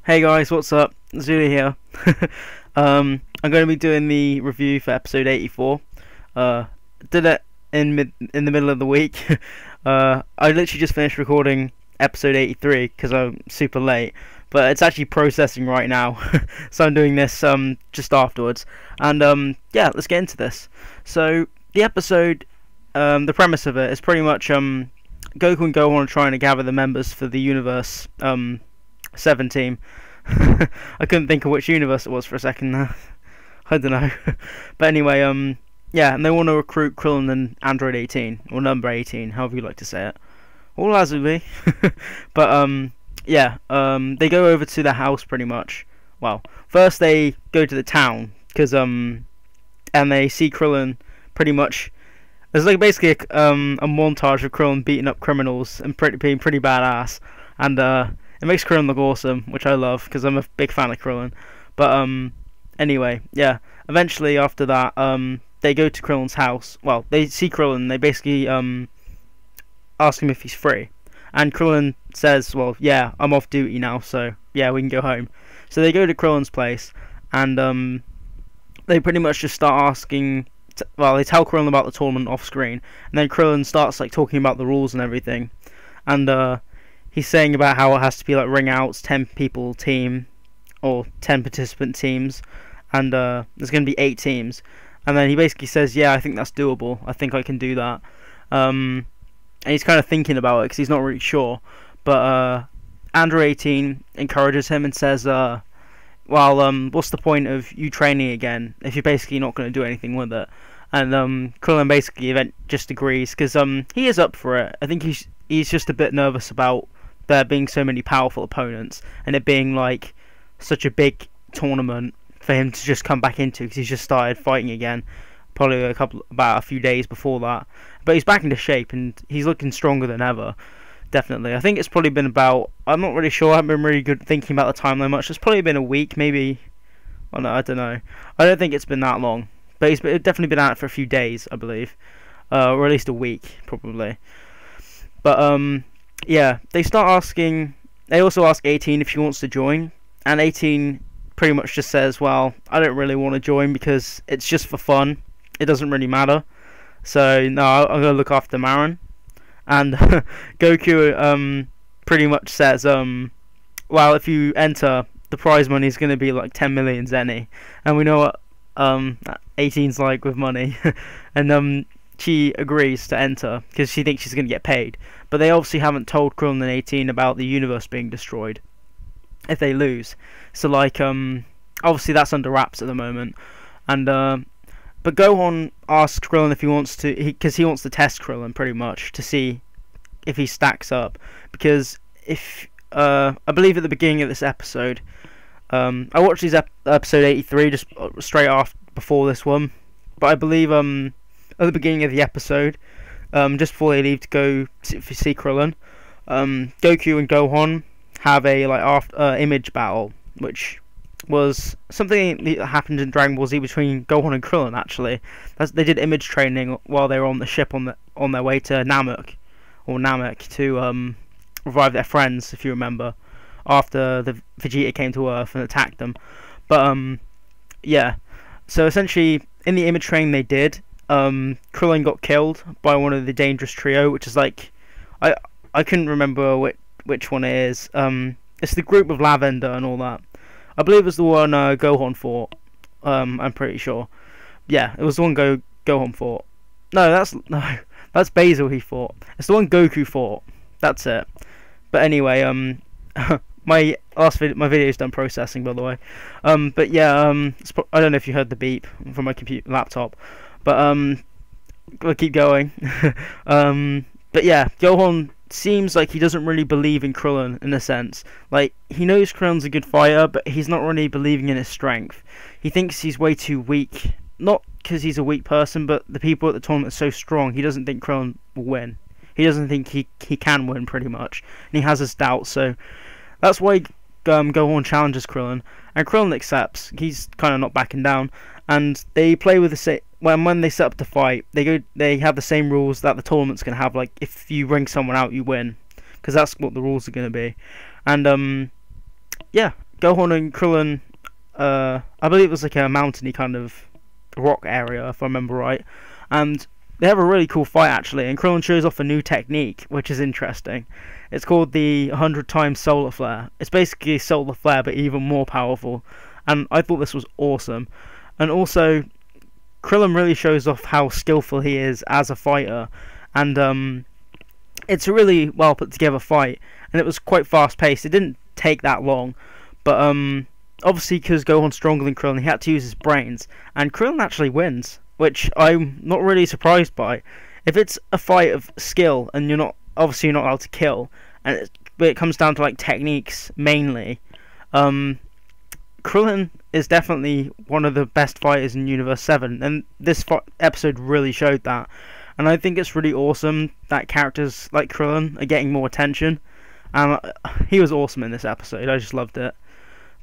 Hey guys, what's up? Zuli here. I'm going to be doing the review for episode 84. Uh, did it in the middle of the week. I literally just finished recording episode 83 because I'm super late, but it's actually processing right now, so I'm doing this just afterwards. And yeah, let's get into this. So the episode, the premise of it is pretty much Goku and Gohan are trying to gather the members for the Universe 7 team. I couldn't think of which universe it was for a second there. I don't know. But anyway, yeah, and they want to recruit Krillin and Android 18, or number 18, however you like to say it. All lazuli. But yeah, they go over to the house pretty much. Well, first they go to the town, because and they see Krillin pretty much. There's like basically a montage of Krillin beating up criminals and being pretty badass, and it makes Krillin look awesome, which I love because I'm a big fan of Krillin. But anyway, yeah. Eventually, after that, they go to Krillin's house. Well, they see Krillin. They basically ask him if he's free, and Krillin says, "Well, yeah, I'm off duty now, so yeah, we can go home." So they go to Krillin's place, and they pretty much just start asking. Well, they tell Krillin about the tournament off screen, and then Krillin starts like talking about the rules and everything, and he's saying about how it has to be like ring outs, 10 people team, or 10 participant teams, and there's going to be 8 teams. And then he basically says, yeah, I think that's doable. I think I can do that. And he's kind of thinking about it because he's not really sure. But Android 18 encourages him and says, well, what's the point of you training again if you're basically not going to do anything with it? And Krillin basically just agrees because he is up for it. I think he's just a bit nervous about there being so many powerful opponents and it being like such a big tournament for him to just come back into because he's just started fighting again probably about a few days before that. But he's back into shape and he's looking stronger than ever, definitely. I think it's probably been about, I'm not really sure, I haven't been really good thinking about the timeline much. It's probably been a week, maybe. Oh no, I don't know. I don't think it's been that long, but he's definitely been out for a few days, I believe, or at least a week probably. But yeah, they start asking. They also ask 18 if she wants to join, and 18 pretty much just says, "Well, I don't really want to join because it's just for fun. It doesn't really matter. So no, I'm gonna look after Marin." And Goku pretty much says, "Well, if you enter, the prize money is gonna be like 10 million zeni," and we know what 18's like with money, and she agrees to enter because she thinks she's going to get paid. But they obviously haven't told Krillin and 18 about the universe being destroyed if they lose. So like obviously that's under wraps at the moment. And but Gohan asks Krillin if he wants to, because he wants to test Krillin pretty much to see if he stacks up. Because if I believe at the beginning of this episode, I watched these episode 83 just straight after before this one, but I believe at the beginning of the episode, just before they leave to go see Krillin, Goku and Gohan have a image battle, which was something that happened in Dragon Ball Z between Gohan and Krillin. Actually, they did image training while they were on the ship on their way to Namek to revive their friends, if you remember, after the Vegeta came to Earth and attacked them. But yeah, so essentially in the image training they did, Krillin got killed by one of the Dangerous Trio, which is like, I couldn't remember which one it is. It's the group of Lavender and all that. I believe it was the one Gohan fought. I'm pretty sure. Yeah, it was the one Gohan fought. No, that's Basil he fought. It's the one Goku fought. That's it. But anyway, my video's done processing, by the way. But yeah, I don't know if you heard the beep from my laptop. But we'll keep going. But yeah, Gohan seems like he doesn't really believe in Krillin in a sense. Like, he knows Krillin's a good fighter, but he's not really believing in his strength. He thinks he's way too weak. Not because he's a weak person, but the people at the tournament are so strong, he doesn't think Krillin will win. He doesn't think he can win, pretty much. And he has his doubts, so that's why Gohan challenges Krillin. And Krillin accepts. He's kind of not backing down. And they play with the same. When they set up to fight, they have the same rules that the tournament's gonna have. Like, if you ring someone out, you win, because that's what the rules are gonna be. And yeah, Gohan and Krillin, I believe it was like a mountainy kind of rock area, if I remember right, and they have a really cool fight actually, and Krillin shows off a new technique, which is interesting. It's called the 100 times solar flare. It's basically solar flare, but even more powerful, and I thought this was awesome. And also, Krillin really shows off how skillful he is as a fighter, and it's a really well put together fight, and it was quite fast paced. It didn't take that long, but obviously because Gohan's stronger than Krillin, he had to use his brains, and Krillin actually wins, which I'm not really surprised by. If it's a fight of skill and you're not allowed to kill, but it comes down to like techniques mainly, Krillin is definitely one of the best fighters in Universe 7, and this episode really showed that. And I think it's really awesome that characters like Krillin are getting more attention, and he was awesome in this episode. I just loved it.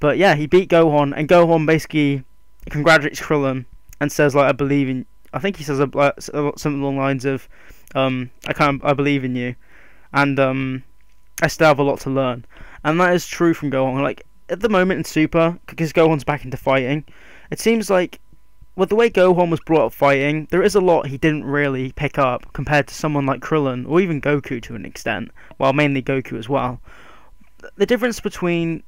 But yeah, he beat Gohan, and Gohan basically congratulates Krillin and says like, I believe in. I think he says something along the lines of, I believe in you, and I still have a lot to learn, and that is true from Gohan. Like at the moment in Super, because Gohan's back into fighting, it seems like with the way Gohan was brought up fighting, there is a lot he didn't really pick up compared to someone like Krillin or even Goku to an extent. Well, mainly Goku as well. The difference between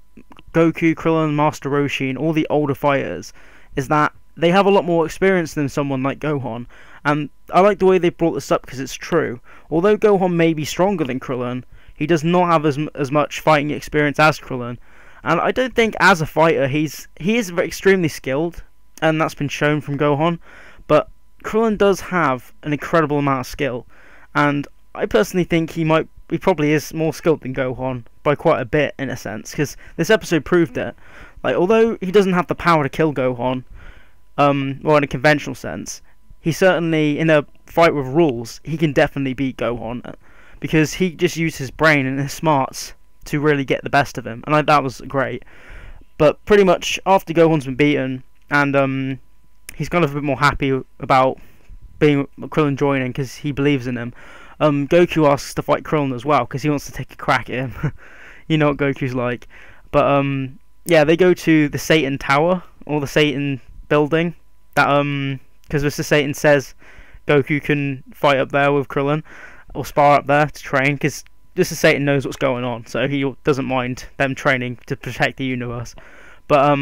Goku, Krillin, Master Roshi, and all the older fighters is that they have a lot more experience than someone like Gohan, and I like the way they brought this up because it's true. Although Gohan may be stronger than Krillin, he does not have as much fighting experience as Krillin, and I don't think as a fighter he is extremely skilled, and that's been shown from Gohan, but Krillin does have an incredible amount of skill, and I personally think he probably is more skilled than Gohan by quite a bit in a sense, because this episode proved it. Like, although he doesn't have the power to kill Gohan, well, in a conventional sense, he certainly, in a fight with rules, he can definitely beat Gohan, because he just used his brain and his smarts to really get the best of him, and that was great. But pretty much after Gohan's been beaten, and he's kind of a bit more happy about Krillin joining because he believes in him, Goku asks to fight Krillin as well because he wants to take a crack at him. You know what Goku's like. But yeah, they go to the Satan Tower, or the Satan building, that because Mr. Satan says Goku can fight up there with Krillin, or spar up there to train, because Mr. Satan knows what's going on, so he doesn't mind them training to protect the universe. But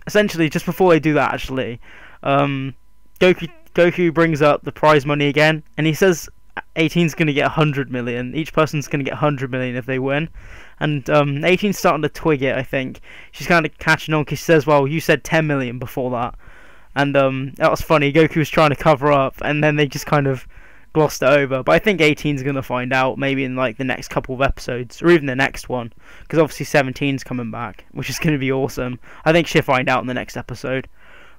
essentially, just before they do that, actually, Goku brings up the prize money again, and he says 18's going to get 100 million. Each person's going to get 100 million if they win. And 18's starting to twig it, I think. She's kind of catching on because she says, well, you said 10 million before that. And that was funny. Goku was trying to cover up, and then they just kind of glossed it over. But I think 18's going to find out maybe in like the next couple of episodes, or even the next one, because obviously 17's coming back, which is going to be awesome. I think she'll find out in the next episode.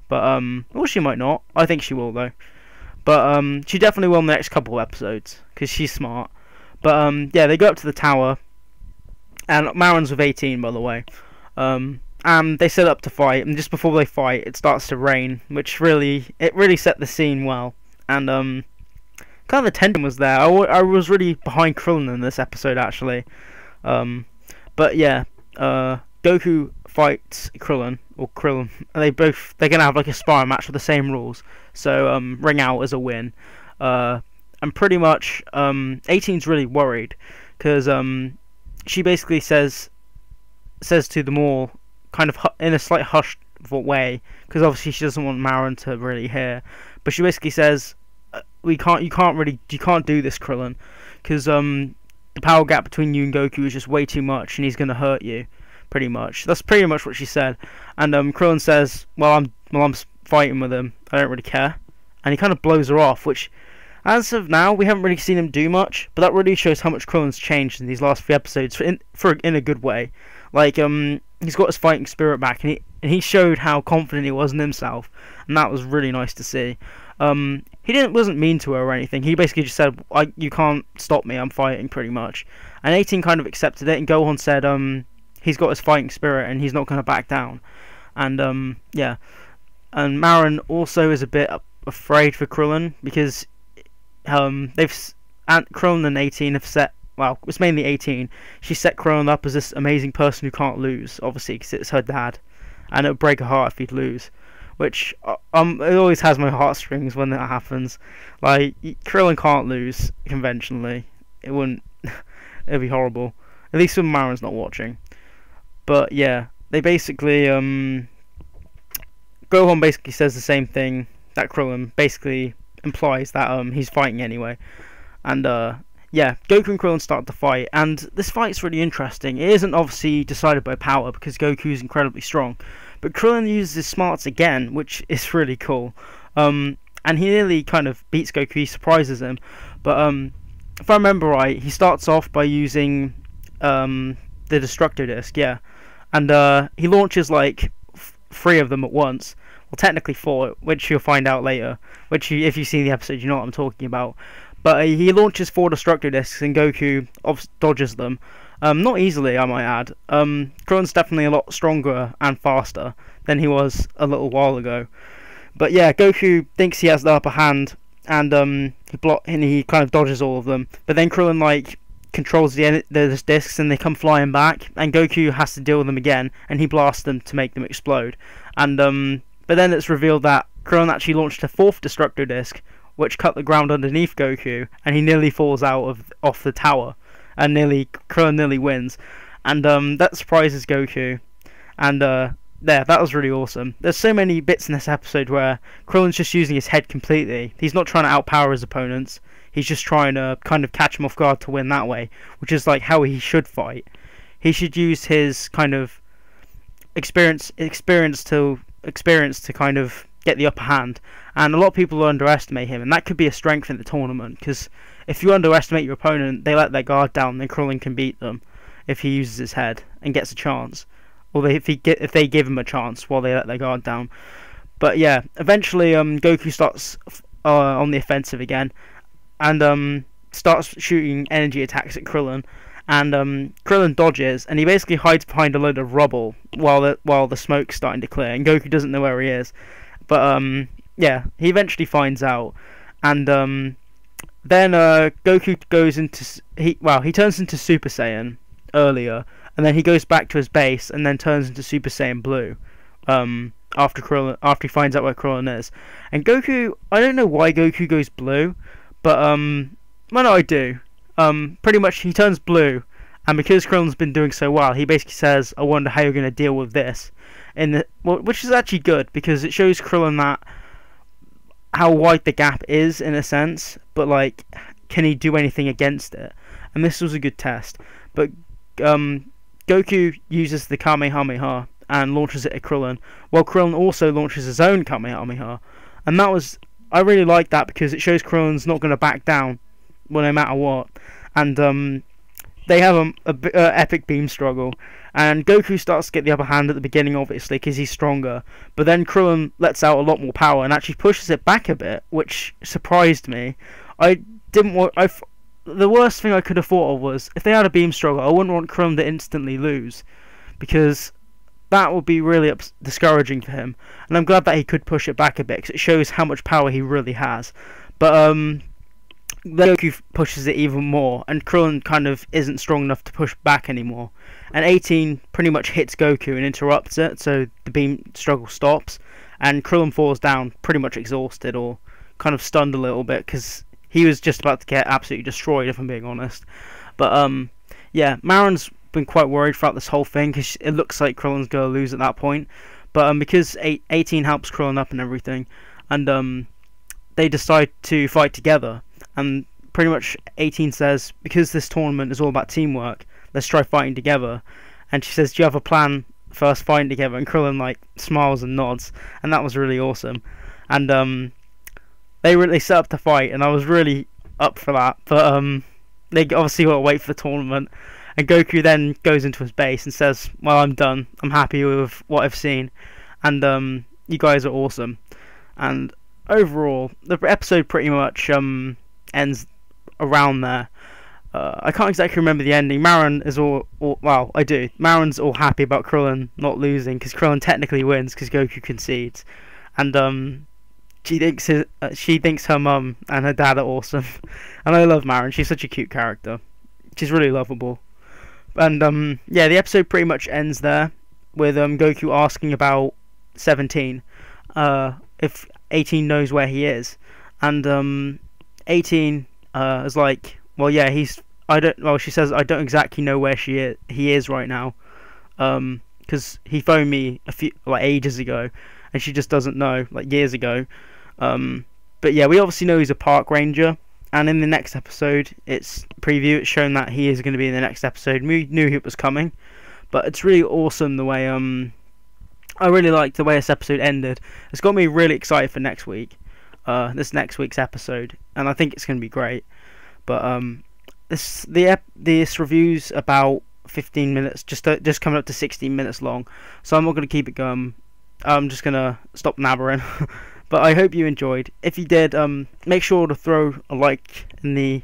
But well, she might not. I think she will though. But she definitely will in the next couple of episodes because she's smart. But yeah, they go up to the tower, and Marin's with 18, by the way. And they set up to fight, and just before they fight, it starts to rain, which really set the scene well. And kind of the tension was there. I was really behind Krillin in this episode actually. But yeah, Goku fights Krillin, and they're gonna have like a sparring match with the same rules. So ring out as a win. And pretty much 18's really worried because she basically says to them all, kind of in a slight hushed way, because obviously she doesn't want Marin to really hear. But she basically says, you can't do this, Krillin, because the power gap between you and Goku is just way too much, and he's gonna hurt you. Pretty much, that's pretty much what she said. And Krillin says, well, I'm fighting with him. I don't really care. And he kind of blows her off, which, as of now, we haven't really seen him do much. But that really shows how much Krillin's changed in these last few episodes, in a good way. Like he's got his fighting spirit back, and he showed how confident he was in himself, and that was really nice to see. He wasn't mean to her or anything. He basically just said, "You can't stop me. I'm fighting," pretty much. And 18 kind of accepted it, and Gohan said, he's got his fighting spirit and he's not going to back down. And yeah, and Marin also is a bit afraid for Krillin because Krillin and 18 have set well, it's mainly 18. She set Krillin up as this amazing person who can't lose, obviously, because it's her dad, and it would break her heart if he'd lose. Which it always has my heartstrings when that happens. Like, Krillin can't lose conventionally. It wouldn't. It'd be horrible. At least when Marin's not watching. But yeah, they basically Gohan basically says the same thing that Krillin basically implies that he's fighting anyway. And yeah, Goku and Krillin start to fight, and this fight's really interesting. It isn't obviously decided by power because Goku's incredibly strong, but Krillin uses his smarts again, which is really cool. And he nearly kind of beats Goku. He surprises him, but if I remember right, he starts off by using the Destructo Disc, yeah, and he launches like 3 of them at once. Well, technically 4, which you'll find out later. Which, if you've seen the episode, you know what I'm talking about. But he launches 4 Destructo Discs, and Goku dodges them. Not easily, I might add. Krillin's definitely a lot stronger and faster than he was a little while ago. But yeah, Goku thinks he has the upper hand, and he kind of dodges all of them. But then Krillin like controls the discs, and they come flying back, and Goku has to deal with them again, and he blasts them to make them explode. And but then it's revealed that Krillin actually launched a 4th Destructo Disc, which cut the ground underneath Goku, and he nearly falls off the tower, and Krillin nearly wins, and that surprises Goku, and that was really awesome. There's so many bits in this episode where Krillin's just using his head completely. He's not trying to outpower his opponents. He's just trying to kind of catch him off guard to win that way, which is like how he should fight. He should use his kind of experience to kind of get the upper hand, and a lot of people underestimate him, and that could be a strength in the tournament, because if you underestimate your opponent, they let their guard down, then Krillin can beat them if he uses his head and gets a chance, or if they give him a chance while they let their guard down. But yeah, eventually Goku starts on the offensive again, and starts shooting energy attacks at Krillin, and Krillin dodges, and he basically hides behind a load of rubble while the smoke's starting to clear, and Goku doesn't know where he is. But yeah, he eventually finds out, and then Goku goes into he turns into Super Saiyan earlier, and then he goes back to his base, and then turns into Super Saiyan Blue after he finds out where Krillin is. And Goku, I don't know why Goku goes blue, but well, no, I do. Pretty much he turns blue, and because Krillin's been doing so well, he basically says, "I wonder how you're going to deal with this," which is actually good, because it shows Krillin that how wide the gap is in a sense, but like, can he do anything against it? And this was a good test. But Goku uses the Kamehameha and launches it at Krillin, while Krillin also launches his own Kamehameha, and I really like that, because it shows Krillin's not going to back down, well, no matter what. And they have a epic beam struggle, and Goku starts to get the upper hand at the beginning, obviously, because he's stronger, but then Krillin lets out a lot more power and actually pushes it back a bit, which surprised me. The worst thing I could have thought of was, if they had a beam struggle, I wouldn't want Krillin to instantly lose, because that would be really discouraging for him, and I'm glad that he could push it back a bit, because it shows how much power he really has. But then Goku pushes it even more, and Krillin kind of isn't strong enough to push back anymore, and 18 pretty much hits Goku and interrupts it, so the beam struggle stops, and Krillin falls down pretty much exhausted, or kind of stunned a little bit, because he was just about to get absolutely destroyed, if I'm being honest. But yeah, Marin's been quite worried throughout this whole thing, because it looks like Krillin's going to lose at that point, but because 18 helps Krillin up and everything, and they decide to fight together. And pretty much 18 says, because this tournament is all about teamwork, let's try fighting together. And she says, do you have a plan for us fighting together? And Krillin like smiles and nods, and that was really awesome. And they set up to fight, and I was really up for that. But they obviously got to wait for the tournament. And Goku then goes into his base and says, well, I'm done. I'm happy with what I've seen, and you guys are awesome. And overall, the episode pretty much ends around there. I can't exactly remember the ending. Marin is well, I do. Marin's all happy about Krillin not losing, because Krillin technically wins because Goku concedes, and she thinks her mum and her dad are awesome, and I love Marin. She's such a cute character. she's really lovable. And yeah, the episode pretty much ends there with Goku asking about 17, if 18 knows where he is, and 18 is like, well, yeah, he's. I don't. Well, she says I don't exactly know where he is right now, because he phoned me ages ago, and she just doesn't know, like years ago. But yeah, we obviously know he's a park ranger, and in the next episode, it's preview. It's shown that he is going to be in the next episode. We knew it was coming, but it's really awesome the way I really liked the way this episode ended. It's got me really excited for next week, this next week's episode, and I think it's going to be great. But this review's about 15 minutes, just coming up to 16 minutes long, so I'm not going to keep it going. I'm just going to stop nabbering. But I hope you enjoyed. If you did, make sure to throw a like in the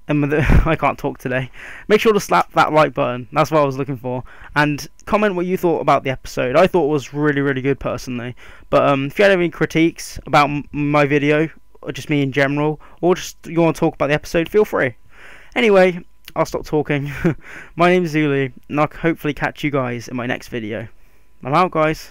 I can't talk today. Make sure to slap that like button. That's what I was looking for. And comment what you thought about the episode. I thought it was really, really good personally. But if you had any critiques about my video, or just me in general, or just you want to talk about the episode, feel free. Anyway, I'll stop talking. My name is Zuli, and I'll hopefully catch you guys in my next video. I'm out, guys.